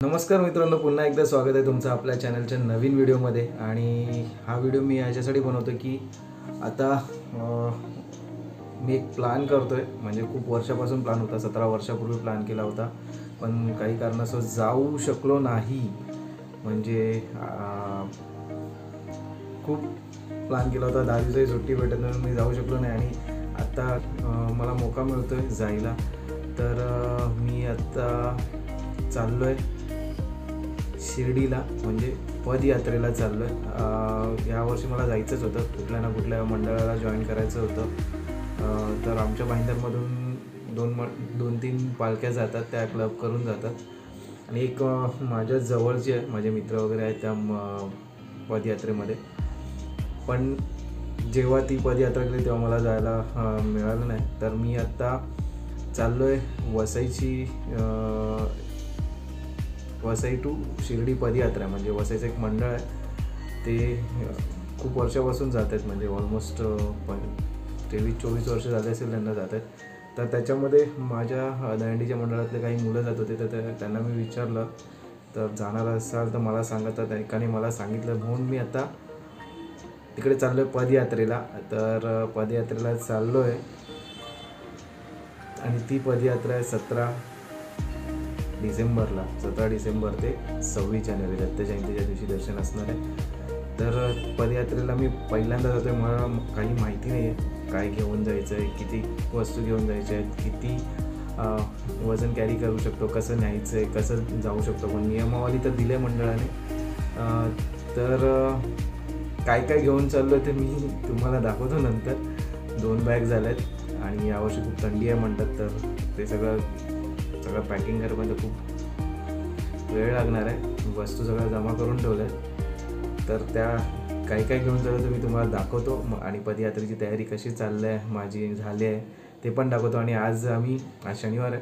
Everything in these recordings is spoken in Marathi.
नमस्कार मित्रांनो, पुन्हा एकदा स्वागत आहे तुमचं आपल्या चॅनलच्या नवीन व्हिडिओमध्ये. आणि हा व्हिडिओ मी याच्यासाठी बनवतो की आता मी एक प्लॅन करतो आहे. म्हणजे खूप वर्षापासून प्लॅन होता, 17 वर्षापूर्वी प्लॅन केला होता, पण काही कारणास्तव जाऊ शकलो नाही. म्हणजे खूप प्लॅन केला होता, 10 दिवसाची सुट्टी भेटत नाही, मी जाऊ शकलो नाही. आणि आता मला मौका मिळतो आहे जायला. तर मी आता चाललो आहे शिर्डीला, म्हणजे पदयात्रेला चाललो आहे. यावर्षी मला जायचंच होतं, कुठल्या ना कुठल्या मंडळाला जॉईन करायचं होतं. तर आमच्या भाईंदरमधून 2-3 पालख्या जातात, त्या क्लब करून जातात. आणि एक माझ्या जवळची आहे, माझे मित्र वगैरे आहेत त्या पदयात्रेमध्ये. पण जेव्हा ती पदयात्रा केली तेव्हा मला जायला मिळालं नाही. तर मी आत्ता चाललो आहे वसई टू शिर्डी पदयात्रा. म्हणजे वसईचं एक मंडळ आहे, ते खूप वर्षापासून जात आहेत, म्हणजे ऑलमोस्ट 23-24 वर्ष झाले असेल त्यांना जात आहेत. तर त्याच्यामध्ये माझ्या दहंडीच्या मंडळातले काही मुलं जात होते, तर त्यांना मी विचारलं, तर जाणार असाल तर मला सांगा. तर एकाने मला सांगितलं, म्हणून मी आता तिकडे चाललो आहे पदयात्रेला. तर पदयात्रेला चाललो आहे आणि ती पदयात्रा आहे 17 डिसेंबरला. 17 डिसेंबर ते 26 जानेवारी दत्त जयंतीच्या दिवशी दर्शन असणार आहे. तर पदयात्रेला मी पहिल्यांदा जातो आहे. मला काही माहिती नाही आहे काय घेऊन जायचं आहे, किती वस्तू घेऊन जायच्या आहेत, किती वजन कॅरी करू शकतो, कसं न्यायचं आहे, कसं जाऊ शकतो. पण नियमावली तर दिले मंडळाने. तर काय काय घेऊन चाललो आहे ते मी तुम्हाला दाखवतो नंतर. 2 बॅग झाल्या आहेत आणि यावर्षी खूप थंडी आहे म्हणतात, तर ते सगळं पॅकिंग करायला खूप वेळ लागणार आहे. वस्तू सगळ्या जमा करून ठेवल्या आहेत, तर त्या काय घेऊन चाललो मी तुम्हाला दाखवतो. आणि पदयात्रेची तयारी कशी चालली आहे माझी झाली आहे ते पण दाखवतो. आणि आज शनिवार आहे,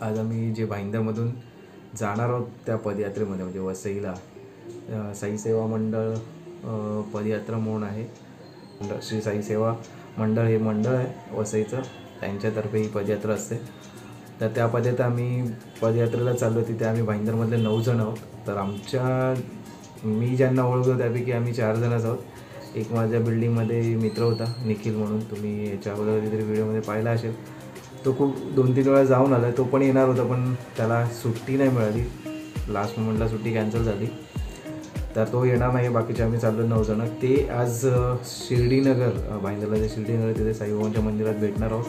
आज आम्ही जे भाईंदरमधून जाणार आहोत त्या पदयात्रेमध्ये, म्हणजे वसईला साई सेवा मंडळ पदयात्रा म्हणून आहे. श्री साई सेवा मंडळ हे मंडळ आहे वसईचं, त्यांच्यातर्फे ही पदयात्रा असते. तर त्या पदयात्रेला चाललो. तिथे आम्ही भाईंदरमधले 9 जण आहोत. तर मी ज्यांना ओळखतो त्यापैकी आम्ही 4 जणच आहोत. एक माझ्या बिल्डिंगमध्ये मित्र होता, निखिल म्हणून, तुम्ही याच्या अगोदर कधीतरी व्हिडिओमध्ये पाहिला असेल. तो खूप 2-3 वेळा जाऊन आला. तो पण येणार होता, पण त्याला सुट्टी नाही मिळाली, लास्ट मोमेंटला सुट्टी कॅन्सल झाली, तर तो येणार नाही. बाकीचे आम्ही चाललो 9 जण. ते आज शिर्डीनगर, भाईंदरला जे शिर्डीनगर तिथे साईबाबांच्या मंदिरात भेटणार आहोत.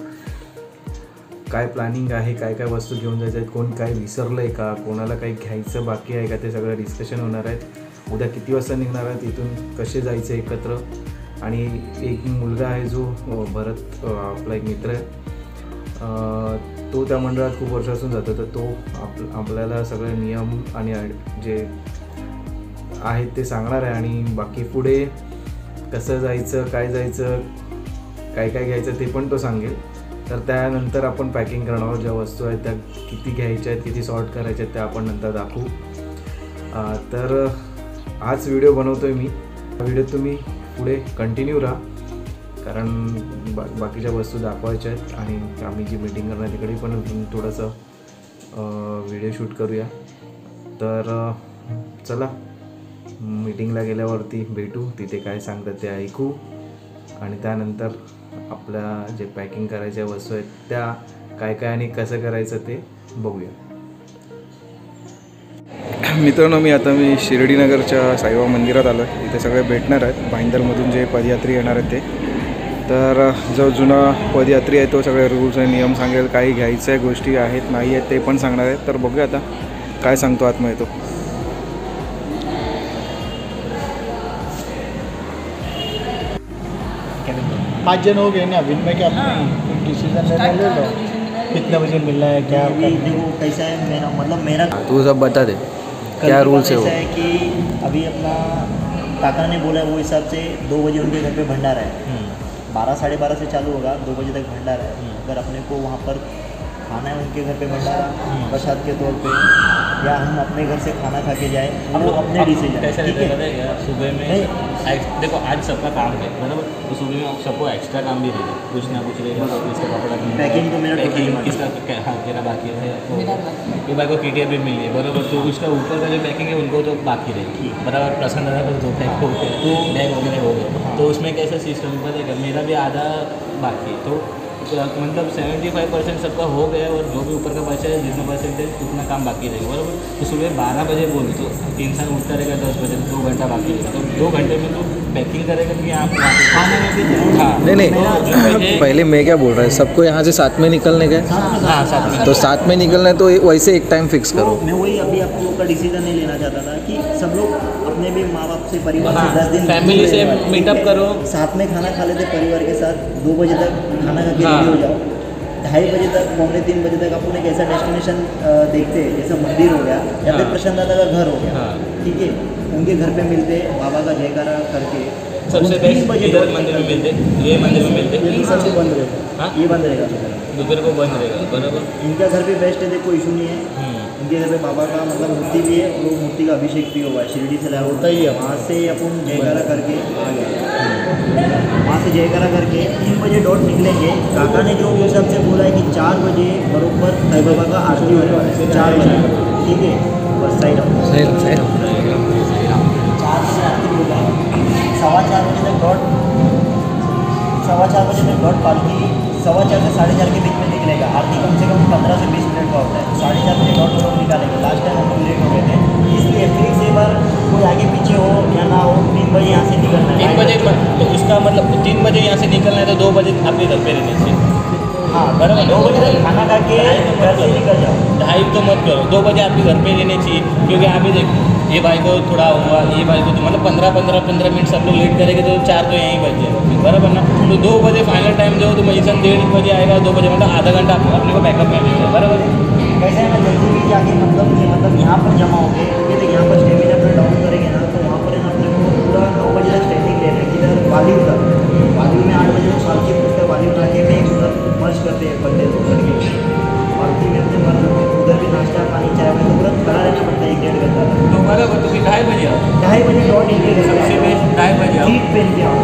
काय प्लॅनिंग आहे, काय काय वस्तू घेऊन जायचं आहेत, कोण काय विसरलं आहे का, कोणाला काही घ्यायचं बाकी आहे का, ते सगळं डिस्कशन होणार आहेत. उद्या किती वाजता निघणार आहेत इथून, कसे जायचं एकत्र. आणि एक मुलगा आहे जो भरत, आपला एक मित्र आहे, तो त्या मंडळात खूप वर्षापासून जातो. तर तो आपल्याला सगळे नियम आणि जे आहेत ते सांगणार आहे. आणि बाकी पुढे कसं जायचं, काय जायचं, काय काय घ्यायचं ते पण तो सांगेल. तर त्यानंतर आपण पॅकिंग करणार आहोत. ज्या वस्तू आहेत त्या किती घ्यायच्या आहेत, किती सॉर्ट करायच्या आहेत, त्या आपण नंतर दाखवू. तर हाच व्हिडिओ बनवतो आहे मी. हा व्हिडिओ तुम्ही पुढे कंटिन्यू राहा, कारण बाकीच्या वस्तू दाखवायच्या आहेत. आणि आम्ही जी मीटिंग करणार तिकडे पण थोडंसं व्हिडिओ शूट करूया. तर चला, मीटिंगला गेल्यावरती भेटू, तिथे काय सांगतात ते ऐकू. आणि त्यानंतर आपल्या जे पॅकिंग करायच्या वस्तू आहेत त्या काय काय आणि कसं करायचं ते बघूया. मित्रांनो, मी शिर्डीनगरच्या साईबाबा मंदिरात आलो आहे. इथे सगळे भेटणार आहेत भाईंदरमधून जे पदयात्री येणार आहेत ते. तर जो जुना पदयात्री आहे तो सगळे रूल्स आणि नियम सांगेल, काही घ्यायच्या गोष्टी आहेत नाही आहेत ते पण सांगणार आहेत. तर बघूया आता काय सांगतो आत्मा येतो. 5 जन हो गए ना, अभी में क्या डिसीजन ले लो, कितने बजे मिलना है, क्या देखो कैसा है मेरा तू सब बता दे क्या रूल्स है वो. है कि अभी अपना काका ने बोला वो हिसाब से 2 बजे उनके घर पे भंडारा है, 12-12:30 से चालू होगा, 2 बजे तक भंडारा है. अगर अपने को वहाँ पर खाना है उनके घर पे भंडारा प्रसाद के तौर पे, या हम अपने घर से खाना खा के जाए, वो अपने डिसीजन। कैसा ठीक रहता है, है यार, सुबह में देखो आज सबका काम है बराबर, तो सुबह में सबको एक्स्ट्रा काम भी रहेगा, कुछ ना कुछ रहेगा, ऑफिस का कपड़ा पैकिंग तो मेरा पैकिंग टोटली किसका हाँ तेरा बाकी है, ये भाई को KTM भी मिली है बराबर, तो उसका ऊपर का जो पैकिंग है उनको तो बाकी रहेगी बराबर, प्रसन्न दादा को दो पैक हो गए, तो बैग वगैरह हो गए, तो उसमें कैसा सिस्टम पता है, मेरा भी आधा बाकी है, तो मतलब 75% सबका हो गया, और जो भी ऊपर का बचा है जितना परसेंट है उतना काम बाकी रहेगा बराबर। तो सुबह 12 बजे बोलो तो इंसान उठता रहेगा 10 बजे, 2 घंटा बाकी रहेगा, तो 2 घंटे में तो पैकिंग करेगा कि आप खाने में भी हाँ नहीं पहले मैं क्या बोल रहा है, सबको यहाँ से साथ में निकलने का है, हाँ साथ में तो साथ में निकलना है तो वैसे एक टाइम फिक्स करो। मैं वही अभी आप लोग का डिसीजन नहीं लेना चाहता था कि सब लोग अपने भी माँ बाप से, परिवार हाँ, से 10 दिन फैमिली से दूर रहे, मीटअप ठीक है? करो। साथ में खाना खा लेते परिवार के साथ, 2 बजे तक खाना खा के हाँ। रेडी हो जाओ, 2:30 बजे तक, 2:45 बजे तक अपन एक ऐसा डेस्टिनेशन देखते हैं, जैसे मंदिर हो गया या फिर हाँ। प्रशांत दादा का घर हो गया, हाँ। ठीक है, उनके घर पे मिलते, बाबा का जयकारा करके सबसे 3 बेस्ट बजे इधर मंदिर में मिलते, ये मंदिर में मिलते, ये सबसे बंद रहेगा, हाँ? ये बंद रहेगा। दोपहर को बंद रहेगा बराबर। इनका घर भी बेस्ट है, देखो इशू नहीं है, इनके घर पे बाबा का मतलब मूर्ति भी है, और वो मूर्ति का अभिषेक भी हुआ है, शिरडी से लाया होता ही है, वहाँ से अपन जयकारा करके आ गए, वहाँ से जयकारा करके 3 बजे डॉट निकलेंगे। काका ने जो हिसाब से बोला है कि 4 बजे बरोबर साईं बाबा का आरती होने वाला है, 4 बजे, ठीक है, बस साइड 4 बजे आरती होगा, 4:15 बजे तक डॉट, 4:15 बजे तक डॉट पालकी 4:15 से 4:30 के बीच में निकलेगा। आरती कम से कम 15 से 20 मिनट का होता है, 4:30 बजे डॉट लोग निकालेंगे। लास्ट टाइम हम लोग लेट हो गए थे, इसलिए फिर से एक बार कोई आगे पीछे हो या ना हो, 3 बजे यहाँ से निकलना है। 3 बजे तो उसका मतलब 3 बजे यहाँ से निकलना है, तो 2 बजे आपके घर पे रहने से हाँ बराबर, 2 बजे तक खाना खा के घर से निकल जाओ। 2:30 तो मत करो, 2 बजे आपके घर पे रहने चाहिए, क्योंकि अभी देख ये भाई को थोड़ा हुआ, ये भाई को तो मतलब 15 मिनट सब लोग लेट करेंगे तो 4 तो यहीं बच जाएगा बराबर ना। तो 2 बजे फाइनल टाइम दो, तो इंसान 1:30 बजे आएगा, 2 बजे मतलब आधा घंटा अपने को बैकअप में देगा बराबर। कैसे है ना, जल्दी भी जाके मतलब यहाँ पर जमा होंगे, ये तो यहाँ पर स्टेमिना पर डाउन करेंगे ना, तो वहाँ पर है ना अपने को पूरा 9 बजे तक स्टैंडिंग लेना है, किधर वाली तक, वाली में 8 बजे तक सालची पूछते, वाली उठा के भी एक उधर मर्ज करते हैं बंदे को करके, पालकी में अपने मर्ज करते, उधर भी नाश्ता पानी चाय वाय तो पूरा खड़ा रहना पड़ता है 1-1.5 घंटा तक। तो बराबर, तो 2:30 बजे आओ, 2:30 बजे डॉट निकलेगा, सबसे बेस्ट 2:30 बजे आओ। सीट पहन के आओ।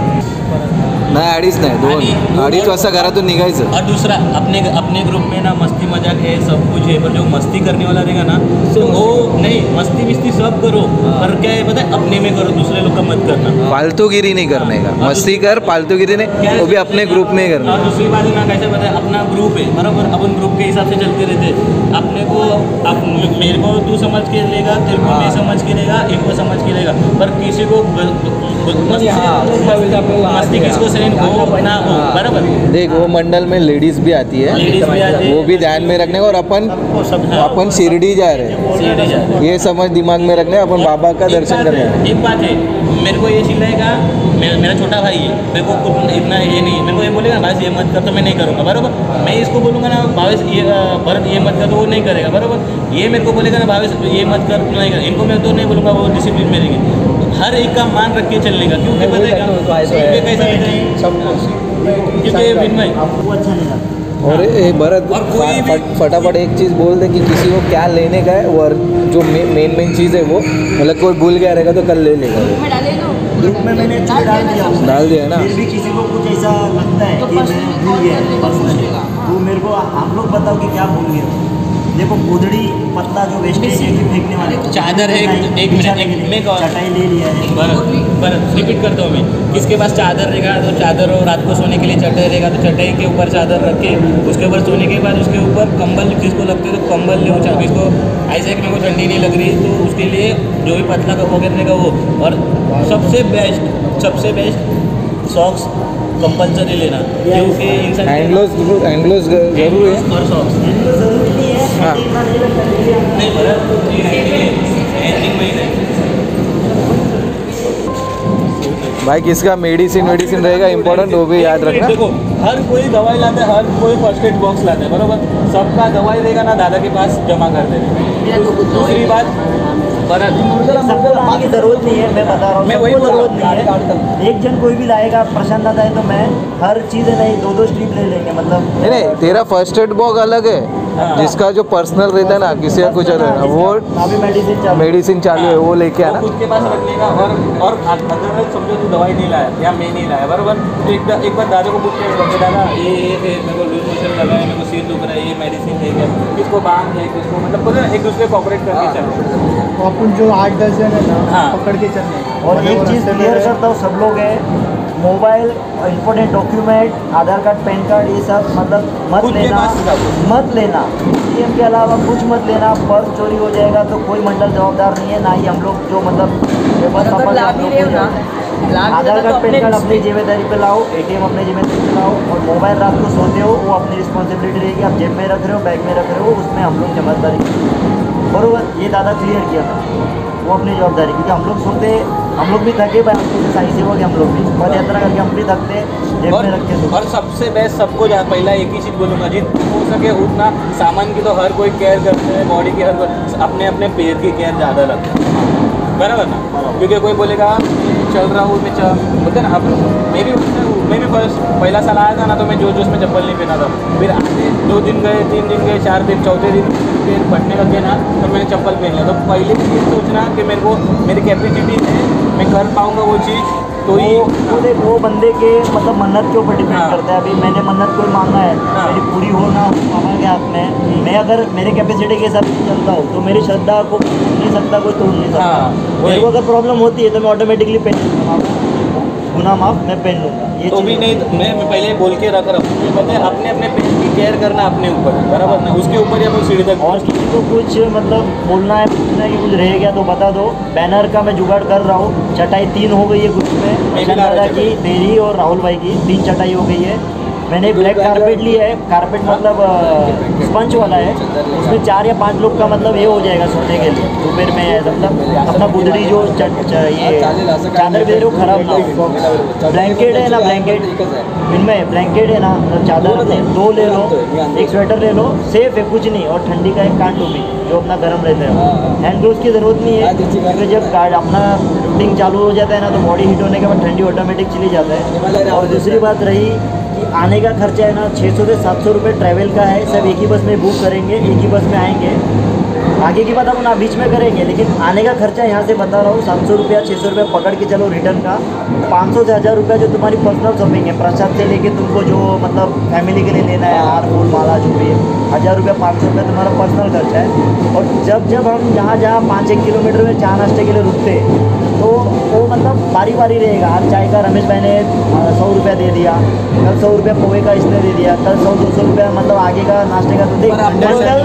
नाही 2:30 नाही 2:30 वाजता घरातून निघायचं। और दूसरा अपने ग्रुप में ना मस्ती मजाक है, सब कुछ है, पर जो मस्ती करने वाला रहेगा ना, तो वो नहीं, मस्ती विस्ती सब करो, पर क्या है पता है, अपने में करो, दूसरे लोग का मत करना। फालतूगिरी नहीं करने का, मस्ती कर, फालतूगिरी नहीं, वो भी अपने ग्रुप में ही करना। और दूसरी बात ना, कैसे पता है, अपना ग्रुप है बराबर, अपन ग्रुप के हिसाब से चलते रहते, अपने को मेरे को तू समझ के लेगा, तेरे को मैं समझ के लेगा, इनको समझ के लेगा, पर किसी को मस्ती किसी को सहन हो ना हो बराबर। देख वो मंडल में लेडीज भी आती है, लेडीज भी आती है, वो भी ध्यान में रखने का, और अपन शिरडी जा रहे हैं, सीढ़ी जा रहे हैं। ये समझ दिमाग में रखने, अपन बाबा का दर्शन करने आए हैं। एक बात है, मेरे को ये चिल्लाएगा, मेरा छोटा भाई है, मेरे को कुछ इतना ये नहीं, मेरे को ये बोलेगा भाई ये मत कर, तो मैं नहीं करूँगा बराबर। मैं इसको बोलूँगा ना भावेश ये भरत ये मत कर, तो वो नहीं करेगा बराबर। ये मेरे को बोलेगा ना भावेश ये मत कर, तो नहीं कर, इनको मैं तो नहीं बोलूँगा, वो डिसिप्लिन में रहेंगे। हर एक का मान रख के चलने का, क्योंकि बताएगा कैसा क्योंकि विनमय आपको अच्छा नहीं लगता। और ये भरत और कोई भी- फटाफट एक चीज़ बोल दे कि किसी को क्या लेने का है, और जो मेन चीज़ है वो मतलब कोई भूल गया रहेगा तो कल ले लेगा वो। ग्रुप में मैंने चीज़ डाल दिया हूँ, डाल दिया है ना। फिर भी किसी को कुछ ऐसा लगता है कि मैं भूल गया पर्सनली, तो मेरे को आप लोग बताओ कि क्या भूल गया। देखो गोदड़ी पतला जो वेस्टेज है कि फेंकने वाले चादर है, एक मिनट मैं चटाई ले लिया है, बरत रिपीट करता हूँ मैं। किसके पास चादर रहेगा तो चादर, और रात को सोने के लिए चटाई रहेगा तो चटाई के ऊपर चादर रख के, उसके ऊपर सोने के बाद उसके ऊपर कंबल, जिसको लगते है तो कंबल ले, जिसको ऐसे कि मेरे को ठंडी नहीं लग रही तो उसके लिए जो भी पतला वगैरह रहेगा वो। और सबसे बेस्ट सॉक्स कंपल्सरी लेना, क्योंकि इंसान हैंडग्लोव्स जरूर है। और सॉक्स इनको जरूरी नहीं है, हाँ। इतना नहीं लगता ले लिया। नहीं बरत, ये हैंडिंग में ही नहीं। भाई किसका मेडिसिन रहेगा इम्पोर्टेंट, वो भी याद रखना। देखो हर कोई दवाई लाता है, हर कोई फर्स्ट एड बॉक्स लाता है बराबर, सबका दवाई रहेगा ना दादा के पास जमा कर देना। दूसरी बात भरत, सबको लाने की जरूरत नहीं है, मैं बता रहा हूँ, मैं वही सबको बोल रहा जरूरत नहीं है। एक जन कोई भी लाएगा, प्रशांत आता है तो मैं हर चीज़ है नहीं 2-2 स्ट्रिप ले लेंगे, मतलब नहीं तेरा फर्स्ट एड बॉक्स अलग है, जिसका जो पर्सनल रहता है ना, किसी का कुछ रहता है, वो अभी मेडिसिन चालू है, वो लेके आना। खुद के पास रखने का। और अगर समझो तू दवाई नहीं लाया या मैं नहीं लाया बराबर, तो एक बार दादा को पूछ के दादा ये मेरे को लूज मोशन लगा है, मेरे को सिर दुख रहा है, ये मेडिसिन है क्या, किसको बांध है, किसको मतलब पूरा एक दूसरे को ऑपरेट करके चलो। अपन जो 8-10 जन है ना, हाँ। पकड़ के चलने। और एक चीज़ क्लियर करता हूँ सब लोग है, मोबाइल, इम्पोर्टेंट डॉक्यूमेंट, आधार कार्ड, पैन कार्ड, ये सब मतलब मत खुद के लेना, पास रखो। मत लेना। ATM के अलावा कुछ मत लेना। पर्स चोरी हो जाएगा तो कोई मंडल जवाबदार नहीं है, ना ही हम लोग जो मतलब पेपर अगर ला भी रहे हो ना, ला भी आधार रहे हो कार्ड, तो पैन कार्ड अपनी जिम्मेदारी पे लाओ, ATM अपनी जिम्मेदारी पे लाओ, और मोबाइल रात को सोते हो वो अपनी रिस्पॉन्सिबिलिटी रहेगी। आप जेब में रख रहे हो, बैग में रख रहे हो, उसमें हम लोग जिम्मेदारी, बरोबर, ये दादा क्लियर किया था, वो अपनी जवाबदारी, क्योंकि हम लोग सोते, हम लोग भी थके, सही से हो गया, हम लोग भी पद यात्रा करके हम भी थकते, जेब में रख के और सबसे बेस्ट सबको पहला एक ही चीज़ बोलूँगा, जितना हो सके उतना सामान की तो हर कोई केयर करते हैं, बॉडी की हर कोई, अपने अपने पैर की केयर ज़्यादा रखते हैं, बराबर ना। क्योंकि कोई बोलेगा चल रहा हूँ मैं, बोलते ना, अब मैं भी पहला साल आया था ना, तो मैं जोश में चप्पल नहीं पहना था, फिर आगे 2 दिन गए, 3 दिन गए, 4 दिन, चौथे दिन फिर बढ़ने लग गए ना, तो मैंने चप्पल पहन लिया। तो पहले ये सोचना कि मेरे को मेरी कैपेसिटी है, मैं कर पाऊँगा वो चीज़, तो ही वो बंदे के मतलब मन्नत के ऊपर डिपेंड हाँ। करता है। अभी मैंने मन्नत कोई मांगा है, हाँ। मेरी पूरी हो ना हो बाबा के हाथ में है। मैं अगर मेरे कैपेसिटी के हिसाब से चलता हूँ तो मेरी श्रद्धा को तोड़ नहीं सकता, कोई तोड़ नहीं सकता। हाँ, मेरे को अगर प्रॉब्लम होती है तो मैं ऑटोमेटिकली पहन लूँगा, गुना माफ मैं पहन लूँगा। ये तो चीज़ भी नहीं, मैं पहले बोल के रख रहा हूँ, पता है अपने अपने पेट की केयर करना अपने ऊपर है, बराबर ना, उसके ऊपर ही अपन सीढ़ी तक। और किसी को कुछ मतलब बोलना है, पूछना है कि कुछ रह गया तो बता दो। बैनर का मैं जुगाड़ कर रहा हूँ, चटाई 3 हो गई है ग्रुप में, भी प्रशांत ला रहा दादा की, तेरी और राहुल भाई की 3 चटाई हो गई है। मैंने ब्लैक कारपेट लिया है, कारपेट मतलब स्पंज वाला है, उसमें 4 या 5 लोग का मतलब ये हो जाएगा सोने के लिए दोपहर में है, मतलब अपना गुदड़ी जो ये चादर भी वो खराब ना हो। ब्लैंकेट है ना, ब्लैंकेट इनमें ब्लैंकेट है ना, मतलब चादर 2 ले लो, एक स्वेटर ले लो, सेफ है कुछ नहीं, और ठंडी का एक कान टोपी जो अपना गर्म रहता है। हैंड ग्लोव्स की ज़रूरत नहीं है, क्योंकि जब अपना रूटीन चालू हो जाता है ना, तो बॉडी हीट होने के बाद ठंडी ऑटोमेटिक चली जाता है। और दूसरी बात रही कि आने का खर्चा है ना, 600 से 700 रुपये ट्रैवल का है, सब एक ही बस में बुक करेंगे, एक ही बस में आएंगे। आगे की बात अपन बीच में करेंगे, लेकिन आने का खर्चा यहाँ से बता रहा हूँ, 700 रुपया 600 रुपया पकड़ के चलो रिटर्न का। 500 से 1000 रुपया जो तुम्हारी पर्सनल शॉपिंग है, प्रसाद से लेके तुमको जो मतलब फैमिली के लिए लेना है, हार फूल माला जो भी है, 1000 रुपया 500 रुपया तुम्हारा पर्सनल खर्चा है। और जब हम जहाँ 5-1 किलोमीटर में चाय नाश्ते के लिए रुकते, तो वो मतलब बारी बारी रहेगा। आज चाय का रमेश भाई ने 100 रुपया दे दिया, कल 100 रुपया पोहे का इसने दे दिया, कल 100-200 रुपया मतलब आगे का नाश्ते का। तो देख, मंडल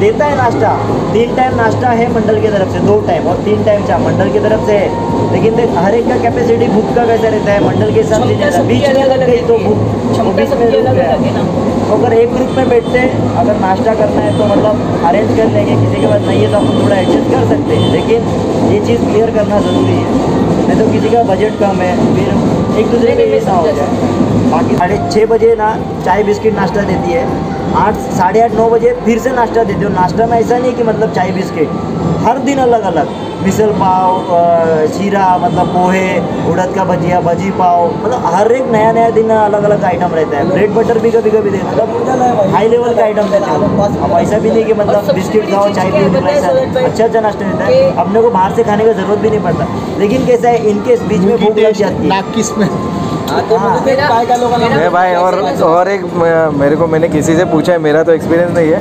देता है नाश्ता, 3 टाइम नाश्ता है मंडल की तरफ से, 2 टाइम और 3 टाइम चाय मंडल की तरफ से है। लेकिन देख हर एक का कैपेसिटी बुक का कैसा रहता है, मंडल के हिसाब से बीच में लग गई तो बुक क्षमता सबकी अलग अलग है ना। तो अगर एक ग्रुप में बैठते अगर नाश्ता करना है तो मतलब अरेंज कर लेंगे, किसी के पास नहीं है तो अपन थोड़ा एडजस्ट कर सकते हैं, लेकिन ये चीज़ क्लियर करना ज़रूरी है। नहीं तो किसी का बजट कम है, फिर एक दूसरे के ऐसा हो जाए। बाकी 6:30 बजे ना चाय बिस्किट नाश्ता देती है, 8, 8:30, 9 बजे फिर से नाश्ता देते हो। नाश्ता में ऐसा नहीं कि मतलब चाय बिस्किट, हर दिन अलग अलग, मिसल पाव, शीरा मतलब पोहे, उड़द का भजिया, भजी पाव, मतलब हर एक नया नया दिन अलग अलग आइटम रहता है। ब्रेड बटर भी कभी कभी देते, मतलब हाई लेवल का आइटम देते हैं। अब ऐसा भी नहीं कि मतलब बिस्किट खाओ चाय पियो, ऐसा अच्छा नाश्ता देता है। अपने को बाहर से खाने का ज़रूरत भी नहीं पड़ता। लेकिन कैसा है, इनके बीच में भूख लग जाती है। नाक किस में मैं भाई और एक मेरे को, मैंने किसी से पूछा है, मेरा तो एक्सपीरियंस नहीं है,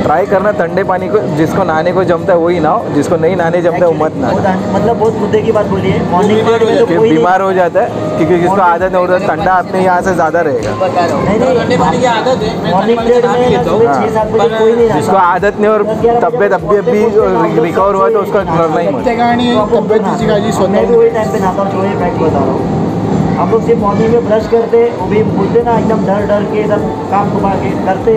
ट्राई करना ठंडे पानी को, जिसको नहाने को जमता है वही नहाओ, जिसको नहीं नहाने जमता है वो मत नहाओ। मतलब बहुत मुद्दे की बात बोली है। मॉर्निंग पीरियड में तो कोई बीमार हो जाता है, क्योंकि जिसको आदत नहीं होता ठंडा अपने यहाँ से ज़्यादा रहेगा। नहीं ठंडे पानी की आदत है, मैं मॉर्निंग ठंडे पीरियड पानी में पीता हूँ। 6-7 बजे कोई नहीं जिसको नहाता। आदत नहीं और तबियत अभी रिकवर हुआ तो उसका करना ही मत। प्रत्येकाने तब्येतीची काळजी मैं स्वतः भी वही टाइम पे नहाता हूँ, जो ये फैक्ट बता रहा हूँ। हम लोग सिर्फ मॉर्निंग में ब्रश करते, वो भी बोलते ना एकदम डर के एकदम काम घुमा के करते,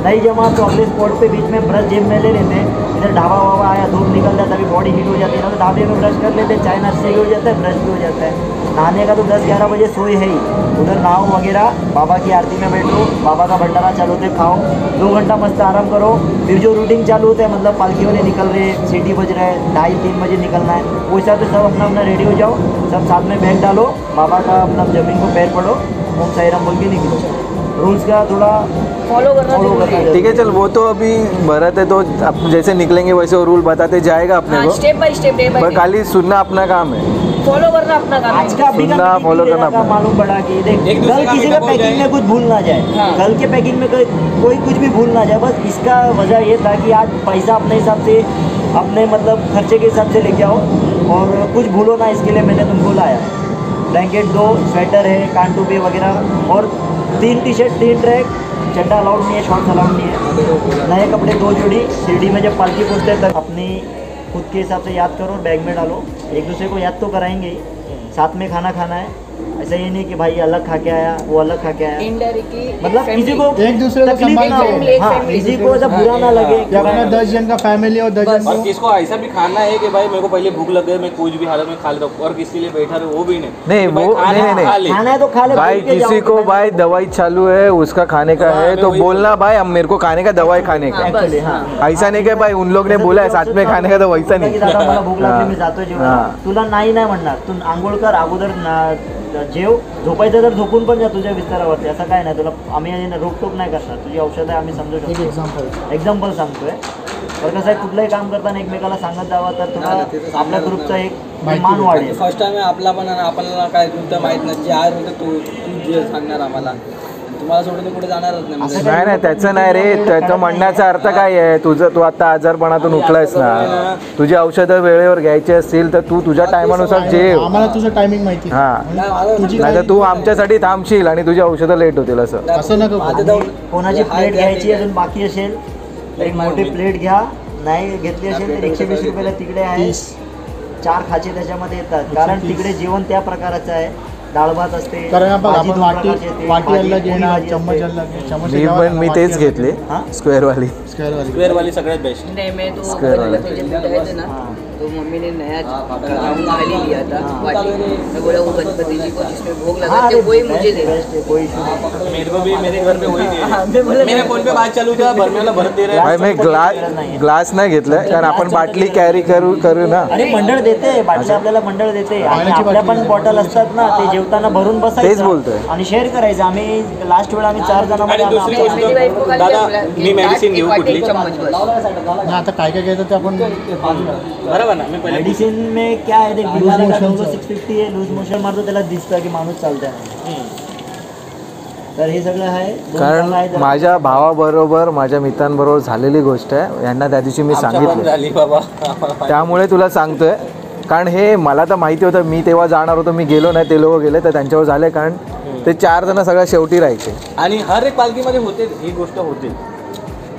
नहीं जमा तो अगले स्पॉट पे बीच में ब्रश जेब में ले लेते। इधर ढाबा वाबा आया, धूप निकल जाता है, अभी बॉडी हीट हो जाती है ना, तो ढाबे में ब्रश कर लेते, चाय नाश्ते भी हो जाता है, ब्रश भी हो जाता है। नहाने का तो 10-11 बजे सोए है ही, उधर नहाओ वगैरह, बाबा की आरती में बैठो, बाबा का भंडारा चालू होते, खाओ, 2 घंटा मस्त आराम करो। फिर जो रूटीन चालू होता है, मतलब पालकी वाले निकल रहे, सीटी बज रहा है, 2:30-3 बजे निकलना है, वो हिसाब से सब अपना अपना रेडी हो जाओ, सब साथ में बैग डालो, बाबा का मतलब जमीन को पैर पड़ो, ओम साईं राम बोल के निकलो। रूल्स का थोड़ा फॉलो करना फॉलो जरूरी करना है। ठीक है चल, वो तो अभी भरत है तो अब जैसे निकलेंगे वैसे वो रूल बताते जाएगा अपने हाँ, को, step by step, day by पर डे खाली सुनना अपना काम है। फॉलो करना अपना काम है। आज का अभी का सुनना, meeting follow भी करना देना का अपना। मालूम पड़ा कि देख एक दूसरे कल का किसी का meetup हो पैकिंग जाए। में कुछ भूल ना जाए, हाँ। कल के पैकिंग में कोई कुछ भी भूल ना जाए। बस इसका वजह ये था कि आज पैसा अपने हिसाब से, अपने मतलब खर्चे के हिसाब से लेके आओ और कुछ भूलो ना, इसके लिए मैंने तुमको लाया। ब्लैंकेट 2, स्वेटर है, कान टोपी वगैरह और 3 टी-शर्ट, 3 ट्रैक, चड्डा अलाउड नहीं है, शॉर्ट्स अलाउड नहीं है। नए कपड़े 2 जोड़ी। शिरडी में जब पालकी पहुँचते तक अपनी खुद के हिसाब से याद करो और बैग में डालो। एक दूसरे को याद तो कराएंगे ही, साथ में खाना खाना है। ऐसा ये नहीं कि भाई अलग खा के आया, वो अलग खा के आया। इनडायरेक्टली मतलब किसी को एक दूसरे को तकलीफ ना हो, family, हाँ, family। किसी को ऐसा बुरा ना लगे कि अपना 10 जन का फैमिली और 10 जन और को किसको ऐसा भी खाना है कि भाई मेरे को पहले भूख लग गई, मैं कुछ भी हालत में खा लेता हूँ, और किसके लिए बैठा रहे वो भी नहीं। नहीं, कि भाई वो- खाना नहीं, नहीं, खा ले। खाना है तो खा ले। भाई बोल के किसी जाओ को कि भाई दवाई चालू है, उसका खाने का हाँ, है मैं तो वही बोलना भाई अब मेरे को खाने का, दवाई खाने का। हाँ, बस, Actually, हाँ। ऐसा नाही काय भाई उन लोग ने बोला है साथ में खाने का, तर वैसा की नाही। दादा मला भूक लागली, मी जातो हां. जेवायला. तुला नाही म्हणणार, तू आंघोळ कर अगोदर, जेव, झोपायचं तर झोपून पण जा तुझ्या विस्तारावरती, असं काय नाही. तुला आम्ही रोकटोक नाही करणार, तुझी औषधं आहे आम्ही समजू एक शकतो. एक्झाम्पल एक्झाम्पल सांगतोय. तर कसं आहे, कुठलंही काम करताना एकमेकाला सांगत जावं तर थोडा आपल्या ग्रुपचा एक मान वाढेल. फर्स्ट टाइम आपला पण आणि आपल्याला काय ग्रुप माहित नाही, जे आहे होतं तू जे सांगणार आम्हाला, तुम्हाला सोडून कुठे जाणारच नाही. असं नाही नाही त्याचं नाही रे, त्याचं म्हणण्याचा अर्थ काय आहे, तू आता आजारपणातून उठलायस ना, तुझी औषधं वेळेवर घ्यायची असतील तर तू तुझ्या टायमानुसार जेव. आम्हाला तुझं टायमिंग माहिती आहे. हा, तुझी नाही तर तू आमच्यासाठी थांबशील आणि तुझी औषधं लेट होतील असं. असं नको आणि कोणाची प्लेट घ्यायची अजून बाकी असेल तर एक मोठी प्लेट घ्या, नाही घेतली असेल तर 120 रुपयाला तिकडे आहे, 4 खाचे त्याच्यामध्ये येतात. कारण तिकडे जेवण त्या प्रकाराचं आहे, डाळ भात असते, कारण आपण भाजी आपण 2 वाटी प्रकारची येते, वाटी भाजी, अलग पोळी घेणार, भाजी चम्मच असते. अलग, चम्मच मी तेच घेतले, हां? स्क्वेअरवाली. स्क्वेअरवाली स्क्वेअरवाली सगळ्यात बेस्ट. नहीं, मैं तो Square वाला। गणपति जब गए थे ना, हाँ। तो मम्मी ने नया गाँव लिया था वाटी। मैं बोला वो गणपति जी को जिसमें भोग हाँ, लगाते अरे वही मुझे बेस्ट दे। बेस्ट है, कोई इशू नहीं. मेरे को भी मेरे घर पे वही हाँ, दे. मैं बोला मेरा फोन पे बात चालू था, भरमेला भरत दे रहे भाई मी ग्लास नाही घेतलाय कारण आपण बाटली कॅरी करू ना. अरे मंडळ देते, बाटल्या आपल्याला मंडळ देते आणि पाण्याची आपल्या बाटली पण बॉटल असतात ना, ते जेवताना भरून तेच बसायचं बोलतोय. आणि शेअर करायचं. आम्ही लास्ट वेळा आम्ही 4 जणांमध्ये आणि दुसरी आलो. मेरी वाइफ को खाली दादा, बोला कि मी medicine एक घेऊ वाटी, कुठली? एक चम्मच बस। नाही, आता काय काय घ्यायचं ते आपण बरोबर ना. मी पहिले मेडिसिन में क्या है, देख बिमारी का motion 650 आहे, लूज मोशन मारतो त्याला दिसतं की माणूस चालतंय. तर हे सगळं आहे. 2 तास आहे कारण तर- माझ्या भावाबरोबर माझ्या मित्रांबरोबर झालेली गोष्ट आहे, यांना त्या दिवशी मी आमच्या पण सांगितलं, झाली बाबा. त्यामुळे तुला सांगतोय. कारण हे मला तर माहिती होतं, मी तेव्हा जाणार होतो, मी गेलो नाही, ते लोक गेले तर त्यांच्यावर झाले. कारण ते 4 जण सगळ्या शेवटी राहायचे. आणि हर एक पालखीमध्ये होते ही गोष्ट होते.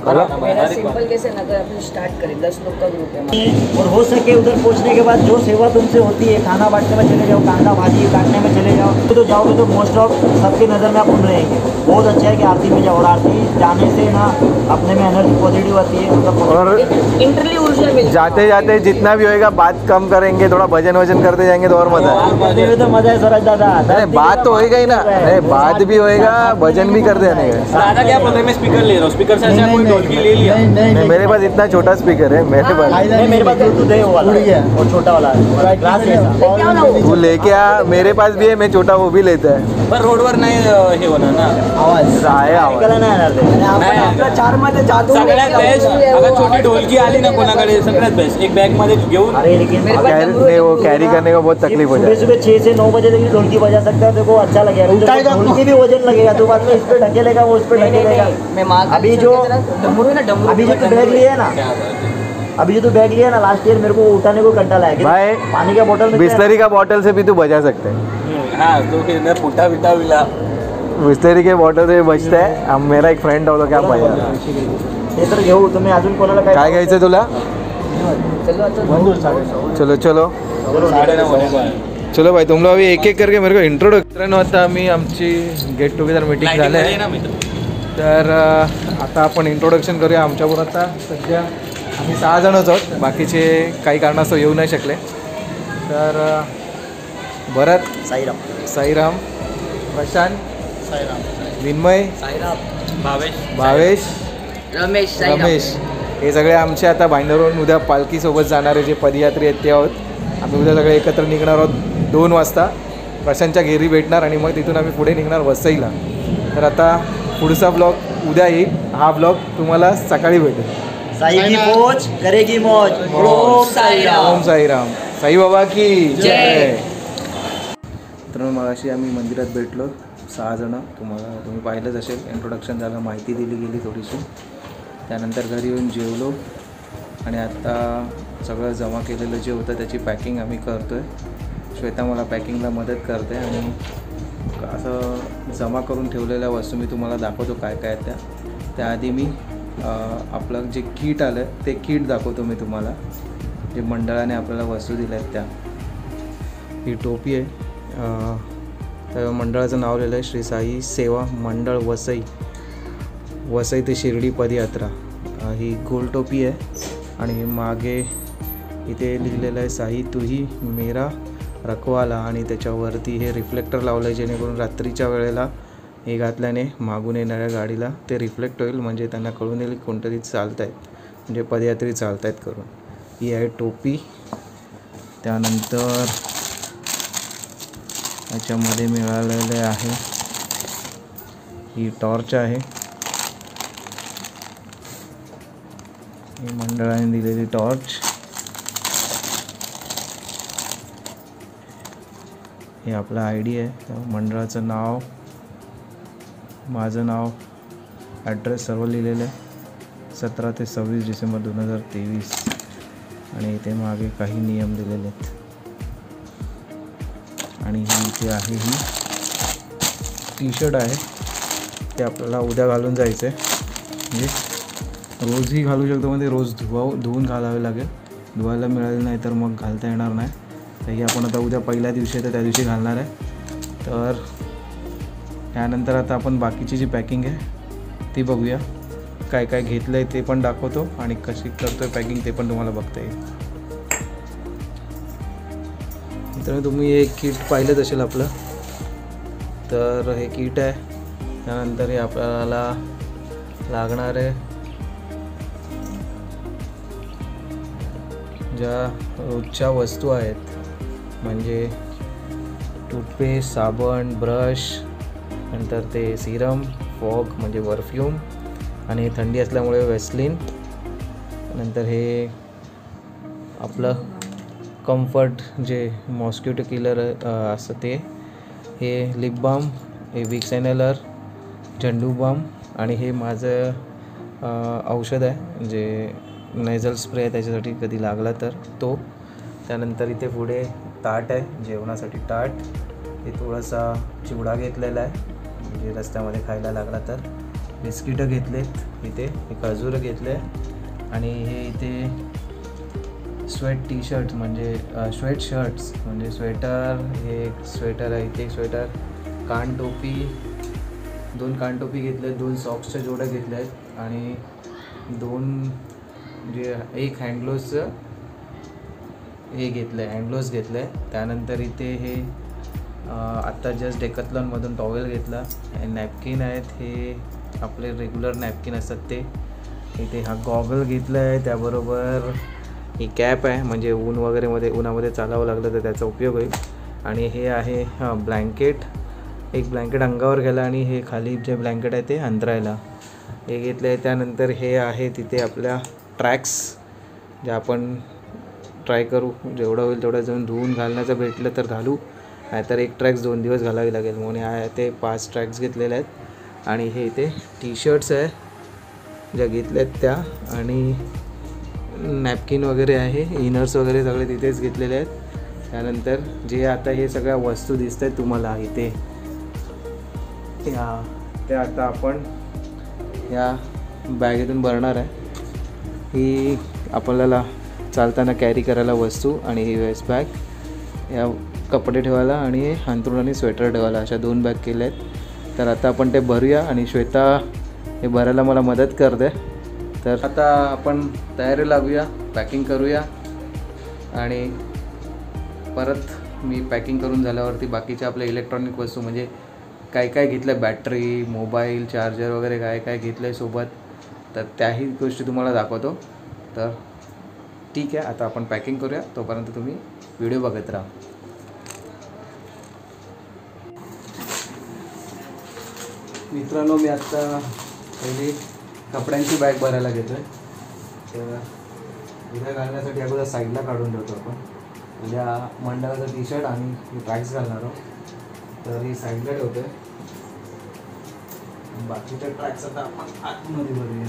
मेरा सिंपल कैसे ना, अगर अपन स्टार्ट करें 10 लोग का ग्रुप है, और हो सके उधर पहुंचने के बाद जो सेवा तुमसे होती है, खाना बांटने में चले जाओ, कांदा भाजी काटने में चले जाओ, तो जाओगे तो मोस्ट ऑफ सबकी नज़र में आप उन रहेंगे. बहुत अच्छा है कि आरती में जाओ, और आरती जाने से ना अपने में एनर्जी पॉजिटिव आती है. मतलब और इंटरली ऊर्जा मिलती है। जाते जाते जितना भी होएगा बात कम करेंगे, थोड़ा भजन वजन करते जाएंगे तो और मजा है. करते हुए तो मजा है स्वराज दादा. अरे बात तो होएगा ही ना, अरे बात भी होएगा, भजन भी करते जाने का. दादा क्या बोल रहे हैं, मैं स्पीकर ले रहा हूँ, स्पीकर से ऐसा कोई ढोलकी ले लिया. नहीं नहीं नहीं, मेरे पास इतना छोटा स्पीकर है, मेरे पास. नहीं, मेरे पास ब्लूटूथ है वो वाला, उड़ गया. और छोटा वाला है, ग्लास जैसा. लेके आओ ना वो। तू लेके आ, मेरे पास भी है, मैं छोटा वो भी लेता है. पर रोडवर नाही हे होणार ना. आवाज आहे आवाज. ऐकायला नाही येणार ते. नाही. चार मध्ये जादू सगळ्यात बेस्ट अगर छोटी ढोलकी आली ना कोणाकडे, सगळ्यात बेस्ट एक बॅग मध्ये घेऊन. अरे लेकिन मेरे पास कैरी डमरू है, वो डमरू कैरी है। करने का बहुत तकलीफ हो सुबह जाता है. सुबह 6 से 9 बजे तक ढोलकी बजा सकता है, देखो अच्छा लगेगा. उठाएगा तो- ढोलकी भी वजन लगेगा, तो बाद में इस पे ढकेलेगा, वो उस पे नहीं, नहीं, ढकेलेगा. नहीं, मैं माँ का अभी निशान जो- की तरह डमरू है ना, डमरू अभी जो तू बैग लिया है ना, क्या बात है. अभी जो तू बैग लिया है ना, लास्ट ईयर मेरे को उठाने को कंटा लाया कि भाई, पानी का बोतल में बिस्लरी का बॉटल से भी तू बजा सकते हैं. हाँ तो फिर ना फुटा बिटा मिला. बिस्लरी के बॉटल से भी बचता है. हम मेरा एक फ्रेंड होता क्या पाहिजे. ते तर घेऊ. तुम्ही अजून कोणाला काय घ्यायचं तुला. चलो अच्छा चलो चलो 9:30 होने को आहे. चलो भाई, तुम लोग अभी एक एक करके मेरे को इंट्रोडक्शन. आता आम्ही आमची गेट टुगेदर मीटिंग Lighting झालं मध्ये आहे, ना मित्र. तर आता आपण इंट्रोडक्शन करूया. आमच्याबरोबर आता सध्या आम्ही 6 जणच आहोत, बाकीचे काही कारणास्तव येऊ नाही शकले. तर भरत, साईराम. साईराम, प्रशांत, विन्मय, भावेश, रमेश साईराम। रमेश, हे सगळे आमचे आता भाईंदरवरून उद्या पालखीसोबत जाणारे जे पदयात्री आहेत ते आहोत. आम्ही उद्या सगळे एकत्र निघणार आहोत 2 वाजता. प्रशांतच्या घेरी भेटणार आणि मग तिथून आम्ही पुढे निघणार वसईला. तर आता पुढचा ब्लॉग उद्या येईल, हा ब्लॉग तुम्हाला सकाळी भेटेल. साई की फौज करेगी मौज. ओम साईराम. ओम साईराम. साईबाबा की जय. तर मग अशी आम्ही मंदिरात भेटलो 6 जण. तुम्ही पाहिलंच असेल, इंट्रोडक्शन झालं, माहिती दिली गेली थोडीशी. त्यानंतर घरी येऊन जेवलो आणि आत्ता सगळं जमा केलेलं जे होतं त्याची पॅकिंग आम्ही करतो आहे. श्वेता मला पॅकिंगला मदत करते आणि असं जमा करून ठेवलेल्या वस्तू मी तुम्हाला दाखवतो काय काय आहेत त्याआधी मी आपलं जे किट आलं ते किट दाखवतो मी तुम्हाला, जे मंडळाने आपल्याला वस्तू दिल्या आहेत त्या. ही टोपी आहे, त्या मंडळाचं नाव लिहिलं आहे श्री साई सेवा मंडळ वसई, वसई ते शिर्डी पदयात्रा. ही गोल टोपी आहे आणि मागे इथे लिहिलेलं आहे साई तुही मेरा रखवाला आणि त्याच्यावरती हे रिफ्लेक्टर लावलं आहे जेणेकरून रात्रीच्या वेळेला हे घातल्याने मागून येणाऱ्या गाडीला ते रिफ्लेक्ट होईल, म्हणजे त्यांना कळून येईल कोणतरी चालत आहेत, म्हणजे पदयात्री चालत आहेत करून. ही आहे टोपी. त्यानंतर याच्यामध्ये मिळालेले आहे ही टॉर्च आहे, ही मंडळाने दिलेली टॉर्च. हे आपला ID आहे, मंडळाचं नाव, माझं नाव, ॲड्रेस सर्व लिहिलेलं आहे. 17 ते 26 डिसेंबर 2023 आणि इथे मागे काही नियम दिलेले आहेत. आणि ही इथे आहे ही टी-शर्ट आहे, ते आपल्याला उद्या घालून जायचं आहे, म्हणजे रोजही घालू शकतो, म्हणजे रोज धुवून घालावे लागेल. धुवायला मिळालं नाही तर मग घालता येणार नाही. तर ही आपण आता उद्या पहिल्या दिवशी तर त्या दिवशी घालणार आहे. तर त्यानंतर आता आपण बाकीची जी पॅकिंग आहे ती बघूया, काय काय घेतलं आहे ते पण दाखवतो आणि कशी करतो आहे पॅकिंग ते पण तुम्हाला बघता येईल. तर तुम्ही हे किट पाहिलंच असेल आपलं, तर हे किट आहे. त्यानंतर हे आपल्याला लागणार आहे ज्या रोजच्या वस्तू आहेत, म्हणजे टूथपेस्ट, साबण, ब्रश, नंतर ते सिरम, फॉग म्हणजे परफ्यूम, आणि थंडी असल्यामुळे वेस्लिन, नंतर हे आपलं कम्फर्ट जे मॉस्किटो किलर असतं ते, हे लिप बाम, हे विक्स इनहेलर, झंडू बाम, आणि हे माझं औषध आहे जे नेझल स्प्रे आहे त्याच्यासाठी कधी लागला तर तो. त्यानंतर इथे पुढे ताट आहे, जेवणासाठी ताट. हे थोडासा चिवडा घेतलेला आहे म्हणजे रस्त्यामध्ये खायला लागला तर. बिस्किटं घेतलेत इथे, हे खजूर घेतले, आणि हे इथे स्वेट टी-शर्ट म्हणजे स्वेट शर्ट्स म्हणजे स्वेटर, हे एक स्वेटर आहे इथे, एक स्वेटर, कान टोपी, 2 कान टोपी घेतले, 2 सॉक्सच्या जोड्या घेतल्या आहेत, आणि 2 जे एक हँडग्लोव्जचं हे घेतलं आहे, हँडग्लोव्ज घेतलं आहे. त्यानंतर इथे हे आत्ता जस्ट डेकॅथलॉनमधून टॉवेल घेतला. नॅपकिन आहेत, हे आपले रेग्युलर नॅपकिन असतात ते. इथे हा गॉगल घेतला आहे, त्याबरोबर ही कॅप आहे म्हणजे उन्हामध्ये चालावं लागलं तर त्याचा उपयोग होईल. आणि हे आहे ब्लँकेट, एक ब्लँकेट अंगावर घ्यायला आणि हे खाली जे ब्लँकेट आहे ते अंतरायला हे घेतलं आहे. त्यानंतर हे आहे तिथे आपल्या ट्रॅक्स, जे आपण ट्राय करू जेवढं होईल तेवढं जाऊन धुवून घालण्याचं भेटलं तर घालू, नाहीतर एक ट्रॅक्स 2 दिवस घालावी लागेल म्हणून आहे ते 5 ट्रॅक्स घेतलेले आहेत. आणि हे इथे टी-शर्ट्स आहे ज्या घेतल्या आहेत त्या, आणि नॅपकिन वगैरे आहे, इनर्स वगैरे सगळे तिथेच घेतलेले आहेत. त्यानंतर जे आता हे सगळ्या वस्तू दिसत आहेत तुम्हाला इथे, त्या आता आपण या बॅगेतून भरणार आहे. ही आपल्याला चालताना कॅरी करायला वस्तू, आणि ही वेस्ट बॅग, या कपडे ठेवायला आणि अंथरूण आणि स्वेटर ठेवायला, अशा 2 बॅग केल्या आहेत. तर आता आपण ते भरूया आणि श्वेता हे भरायला मला मदत करते. तर आता आपण तयारी लागूया, पॅकिंग करूया, आणि परत मी पॅकिंग करून झाल्यावरती बाकीच्या आपल्या इलेक्ट्रॉनिक वस्तू म्हणजे काय काय घेतलं, बॅटरी, मोबाईल, चार्जर वगैरे काय काय घेतलं आहे सोबत, तर त्याही गोष्टी तुम्हाला दाखवतो. तर ठीक आहे, आता आपण पॅकिंग करूया, तोपर्यंत तुम्ही व्हिडिओ बघत राहा. मित्रांनो, मी आत्ता पहिली कपड्यांची बॅग भरायला घेतो आहे. तर उद्या घालण्यासाठी अगोदर साईडला काढून ठेवतो आपण. उद्या मंडळाचा टी शर्ट आणि ट्रॅक्स घालणार आहोत, तर ही साईडला ठेवतो आहे. बाकीच्या ट्रॅक्स आता आपण आतमध्ये भरूया.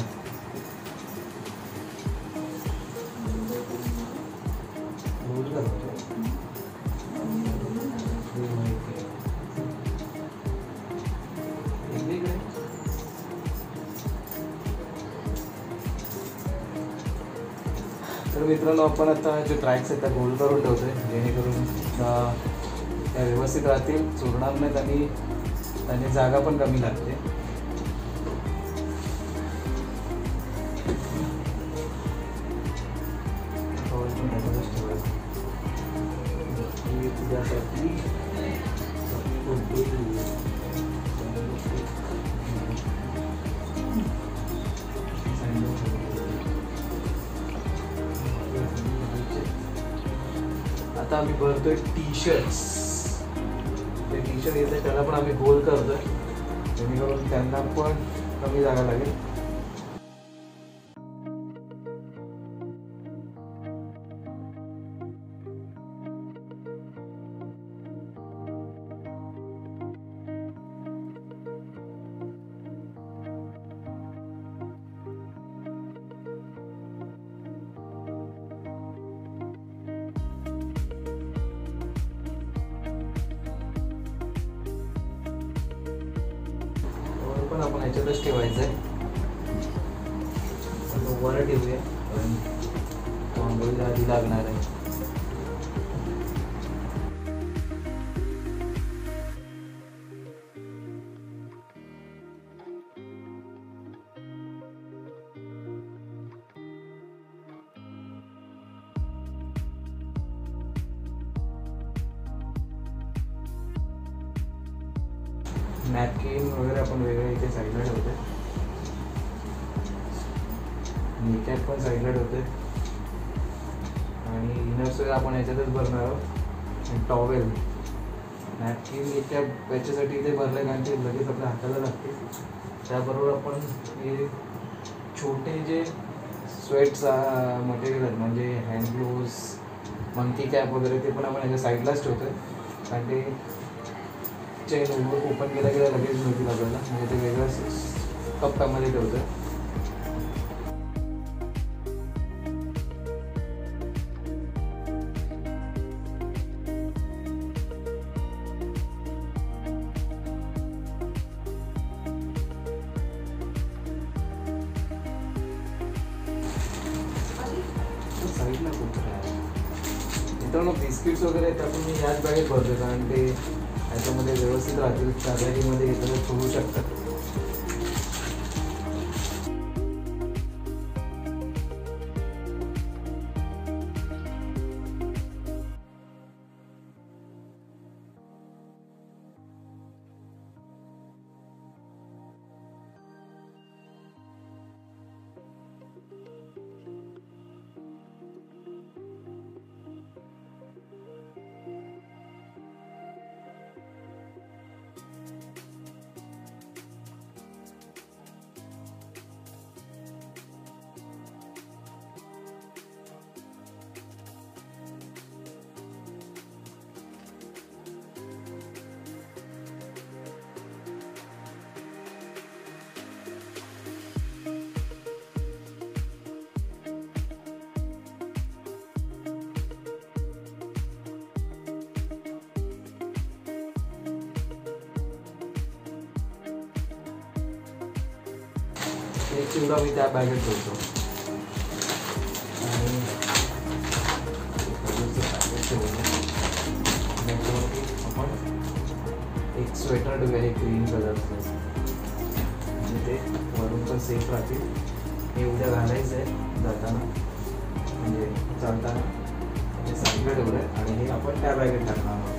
तर मित्रांनो, आपण आता जे ट्रॅक्स आहेत त्या गोल करून ठेवतोय, जेणेकरून त्या व्यवस्थित राहतील, चुरणार नाहीत आणि त्याने जागा पण कमी लागते. आता आम्ही भरतोय टी शर्ट्स. ते टी शर्ट येते त्याला पण आम्ही गोल करतोय, जेणेकरून त्यांना पण कमी जागा लागेल. पण आपण ह्याच्यातच ठेवायचं आहे. वर ठेवूया, कारण आंघोळीला आधी लागणार आहे. नॅपकिन वगैरे आपण वेगळे इथे साईडला ठेवतो. नीकॅप पण साईडला ठेवतो आणि इनर्सवेअर आपण याच्यातच भरणार आहोत. आणि टॉवेल, नॅपकिन नीकॅप याच्यासाठी इथे भरले कारण ते लगेच आपल्या हाताला लागते. त्याबरोबर आपण हे छोटे जे स्वेट्स मटेरियल आहेत, म्हणजे हँड ग्लोव्ज, मंकी कॅप वगैरे, ते पण आपण याच्या साईडलाच ठेवतो. कारण ते चेन ओपन केला गेला लगेच मिळतील आपल्याला, म्हणजे ते वेगळ्या कप्प्यामध्ये ठेवतं. साईडला खूप मित्रांनो, बिस्किट्स वगैरे त्या पण मी याच बॅगेत भरतो, कारण ते त्याच्यामध्ये व्यवस्थित राहतील. त्या बॅगेमध्ये एकत्र ठेवू शकतात. एक चिवडा मी त्या बॅगेत ठेवतो आणि आपण एक स्वेटर ठेवूया, हे ग्रीन कलरचं, म्हणजे ते वरून पण सेफ राहतील. हे उद्या घालायचं आहे जाताना, म्हणजे चालताना. हे साईडला ठेवलं आहे आणि हे आपण त्या बॅगेत टाकणार आहोत.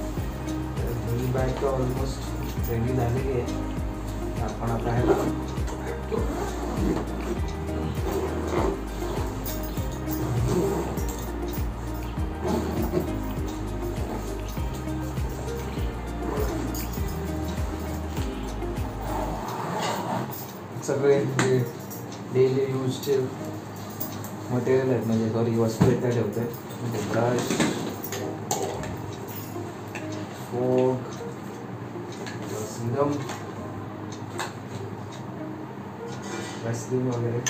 तर ही बॅग तर ऑलमोस्ट रेडी झालेली आहे. आपण आता ह्याला सगळे जे डेली यूजचे मटेरियल आहेत म्हणजे घरी वस्तू आहेत त्या ठेवते. म्हणजे ब्रश, फोक, सिरम, वॅसलीन वगैरे.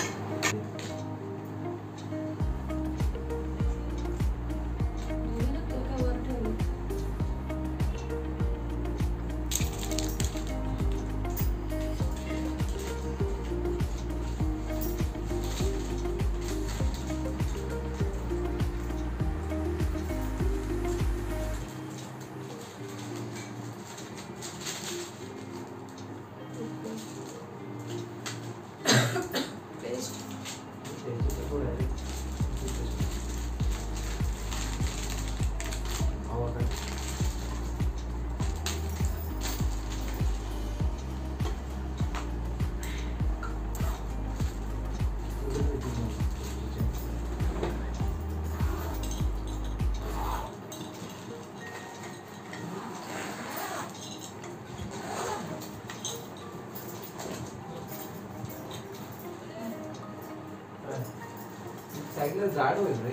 साईडला जाड होईल रे.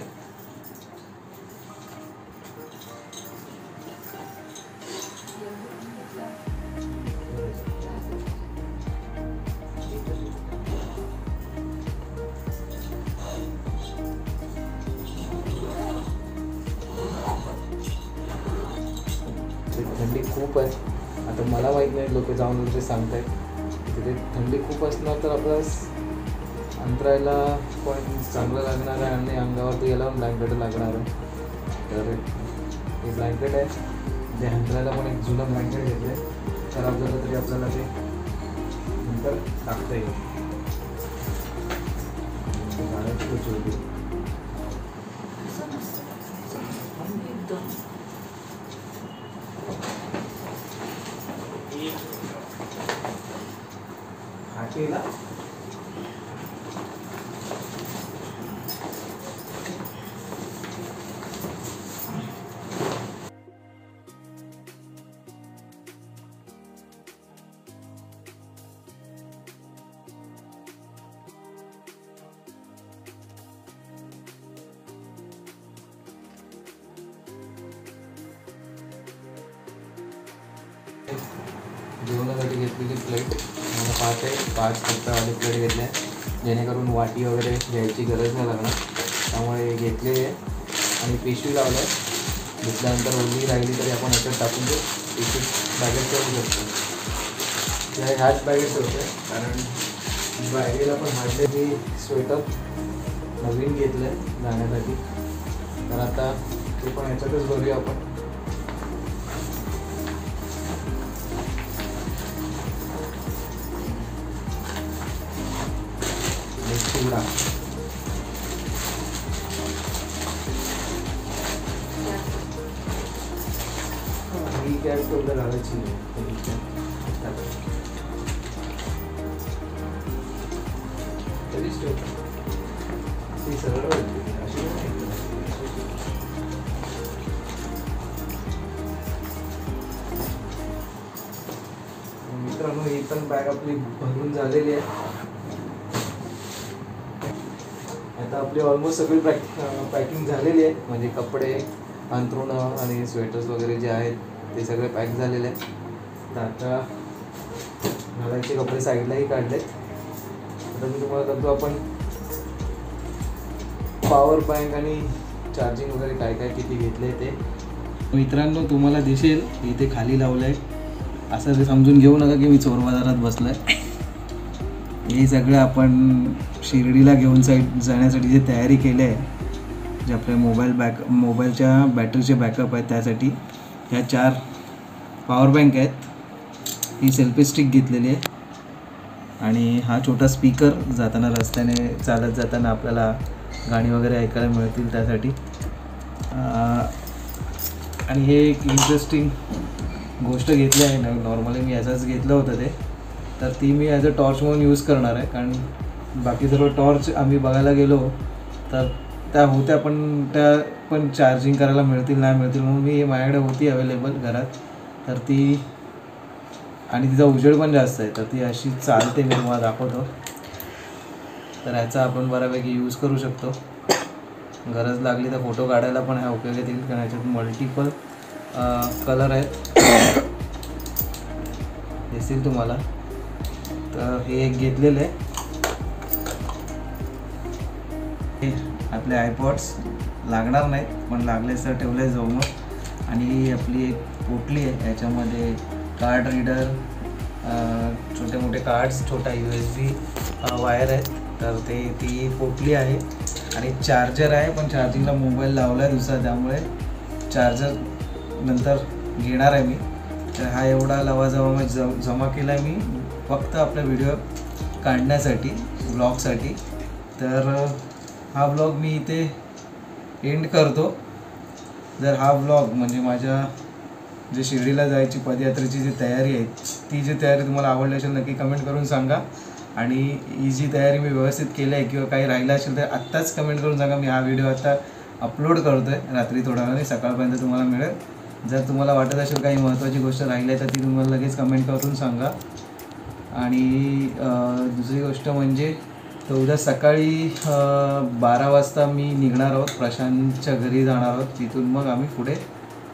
थंडी खूप आहे. आता मला माहीत नाही, लोक जाऊन वगैरे सांगतायत तिथे थंडी खूप असणार तर आपल्याला अंतरायला पण चांगलं लागणार आहे आणि अंगावरती याला पण ब्लँकेट लागणार आहे. तर हे ब्लँकेट आहे ते अंतरायला पण एक जुनं ब्लँकेट घेतलं आहे. खराब झालं तरी आपल्याला ते नंतर टाकता येईल. गाड्याची खूप होती. हाकेला जेवणासाठी घेतलेली प्लेट मला 5 आहे. 5 फक्तवाले प्लेट घेतल्या जेणेकरून वाटी वगैरे घ्यायची गरज नाही लागणार. त्यामुळे घेतलेली आहे आणि पिशवी लावलं आहे. घेतल्यानंतर ओली राहिली तरी आपण याच्यात टाकून ते पिशवी बॅगेत ठेवू शकतो. त्या ह्याच बॅगेत ठेवते कारण बॅगेला पण हाडले की स्वेटर नवीन घेतलं आहे जाण्यासाठी. तर आता ते पण याच्यातच भरूया आपण. चिवडा ही गॅस तेवढं घालायची तरीच ठेवतो ती सरळ अशी. मित्रांनो ही पण बॅग आपली भरून झालेली आहे. आता आपली ऑलमोस्ट सगळी पॅकिंग झालेली आहे. म्हणजे कपडे, अंथरुणं आणि स्वेटर्स वगैरे जे आहेत ते सगळे पॅक झालेले आहेत. तर आता घालायचे कपडे साईडलाही काढलेत. आता मी तुम्हाला सांगतो आपण पॉवर बँक आणि चार्जिंग वगैरे काय काय किती घेतले ते. मित्रांनो तुम्हाला दिसेल इथे खाली लावलं आहे. असं ते समजून घेऊ नका की मी चोर बाजारात बसलो आहे. हे सगळं आपण शिर्डीला घेऊन जाण्यासाठी जे तयारी केली आहे, जे आपल्या मोबाईलच्या बॅटरीचे बॅकअप आहेत त्यासाठी ह्या 4 पॉवर बँक आहेत. ही सेल्फी स्टिक घेतलेली आहे आणि हा छोटा स्पीकर जाताना रस्त्याने चालत जाताना आपल्याला गाणी वगैरे ऐकायला मिळतील त्यासाठी. आणि हे एक इंटरेस्टिंग गोष्ट घेतली आहे. नॉर्मली मी याचाच घेतलं होतं ते, तर ती मी ॲज अ टॉर्च म्हणून यूज करणार आहे. कारण बाकी सर्व टॉर्च आम्ही बघायला गेलो तर त्या होत्या पण चार्जिंग करायला मिळतील नाही मिळतील म्हणून मी माझ्याकडे होती अवेलेबल घरात, तर ती आणि तिचा उजेड पण जास्त आहे, तर ती अशी चालते. मी तुम्हाला दाखवतो. तर ह्याचा आपण बऱ्यापैकी यूज करू शकतो. गरज लागली तर फोटो काढायला पण ह्या उपयोगात येईल, कारण ह्याच्यात मल्टिपल कलर आहेत, दिसतील तुम्हाला. तर हे एक घेतलेलं आहे. आपले आयपॉड्स लागणार नाहीत, पण लागले तर ठेवले जाऊन. आणि ही आपली एक पोटली आहे, याच्यामध्ये कार्ड रीडर, छोटे मोठे कार्ड्स, छोटा USB वायर आहेत. तर ती पोटली आहे. आणि चार्जर आहे, पण चार्जिंगला मोबाईल लावला आहे दुसरा, त्यामुळे चार्जर नंतर घेणार आहे मी. तर हा एवढा लवाजमा जमा केला आहे मी फक्त आपला व्हिडिओ काढण्यासाठी, व्लॉगसाठी. तर हा व्लॉग मी इथे एंड करतो. जर हा व्लॉग म्हणजे माझ्या जे शिर्डीला जायची पदयात्रेची जी तयारी आहे, ती जी तयारी तुम्हाला आवडली असेल नक्की कमेंट करून सांगा. आणि ही जी तयारी मी व्यवस्थित केली आहे किंवा काही राहिलं असेल तर आत्ताच कमेंट करून सांगा. मी हा व्हिडिओ आता अपलोड करतो आहे रात्री थोड्या वेळाने, सकाळपर्यंत तुम्हाला मिळेल. जर तुम्हाला वाटत असेल काही महत्त्वाची गोष्ट राहिली आहे तर ती तुम्हाला लगेच कमेंट करून सांगा. आणि दुसरी गोष्ट म्हणजे तर उद्या सकाळी 12 वाजता मी निघणार आहोत, प्रशांतच्या घरी जाणार आहोत. तिथून मग आम्ही पुढे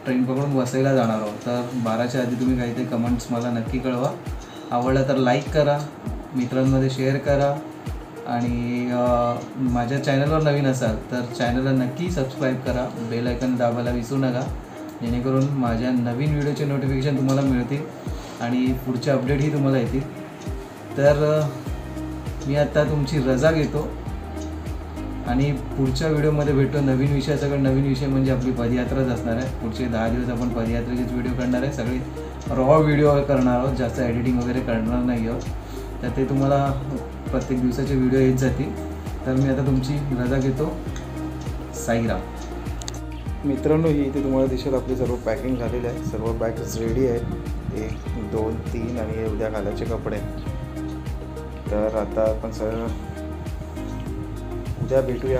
ट्रेन पकडून वसईला जाणार आहोत. तर 12च्या आधी तुम्ही काहीतरी कमेंट्स मला नक्की कळवा. आवडलं तर लाईक करा, मित्रांमध्ये शेअर करा. आणि माझ्या चॅनलवर नवीन असाल तर चॅनलला नक्की सबस्क्राईब करा, बेल आयकॉन दाबायला विसरू नका, जेणेकरून माझ्या नवीन व्हिडिओचे नोटिफिकेशन तुम्हाला मिळतील आणि पुढचे अपडेटही तुम्हाला येतील. तर मी आता तुमची रजा घेतो आणि पुढच्या व्हिडिओमध्ये भेटतो नवीन विषयासकट. नवीन विषय म्हणजे आपली पदयात्राच असणार आहे. पुढचे 10 दिवस आपण पदयात्रेचेच व्हिडिओ करणार आहे. सगळे रॉ व्हिडिओ करणार आहोत, जास्त एडिटिंग वगैरे करणार नाही आहोत. तर ते तुम्हाला प्रत्येक दिवसाचे व्हिडिओ येत जातील. तर मी आता तुमची रजा घेतो. साईराम. मित्रांनो, ही इथे तुम्हाला दिसेल आपली सर्व पॅकिंग झालेली आहे. सर्व बॅग्स रेडी आहेत. 1, 2, 3 आणि हे उद्या घालायचे कपडे. तर आता आपण उद्या भेटूया.